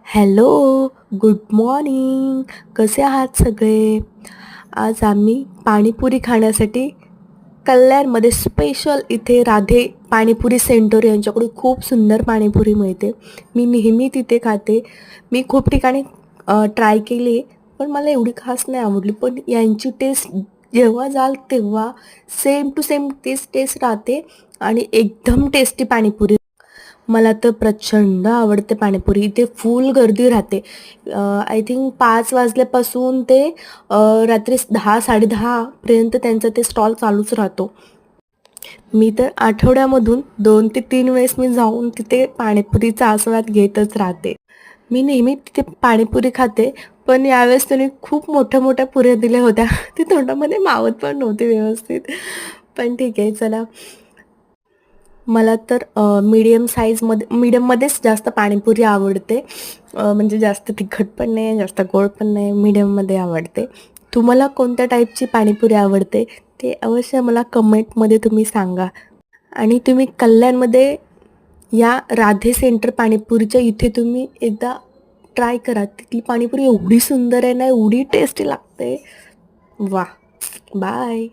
Hello, good morning. कसे आहात सगळे? आज आम्ही पाणीपुरी खाण्यासाठी कल्याणमध्ये स्पेशल इथे राधे पाणीपुरी सेंटर यांच्याकडून खूप सुंदर पाणीपुरी मिळते. मी नेहमी तिथे खाते. मी खूप ठिकाणी ट्राय केली, पण मला एवढी खास नाही आवडली. पण यांची टेस्ट जेव्हा जाल तेव्हा सेम टू सेम तीच टेस्ट राहते आणि एकदम टेस्टी पाणीपुरी. मला तर प्रचंड आवडते पाणीपुरी. इथे फुल गर्दी राहते. आय थिंक 5 वाजल्यापासून ते रात्री 10-10:30 पर्यंत त्यांचा ते स्टॉल चालूच राहतो. मी तर आठवड्यामधून 2 ते 3 वेळेस मी जाऊन तिथे पाणीपुरीचा आस्वाद घेतच राहते. मी नेहमी तिथे पाणीपुरी खाते, पण यावेळेस त्यांनी खूप मोठ्या-मोठ्या पुऱ्या दिल्या होत्या. ते तोंडामध्ये मावत पण नव्हते व्यवस्थित. पण ठीक आहे चला. मला तर मीडियममध्येच जास्त पाणीपुरी आवडते. म्हणजे जास्त तिखट पण नाही, जास्त गोड पण नाही, मीडियममध्ये आवडते. तुम्हाला कोणत्या टाईपची पाणीपुरी आवडते ते अवश्य मला कमेंटमध्ये तुम्ही सांगा. आणि तुम्ही कल्याणमध्ये या राधे सेंटर पाणीपुरीच्या इथे तुम्ही एकदा ट्राय करा. तिथली पाणीपुरी एवढी सुंदर आहे ना, एवढी टेस्टी लागते. वाह! बाय.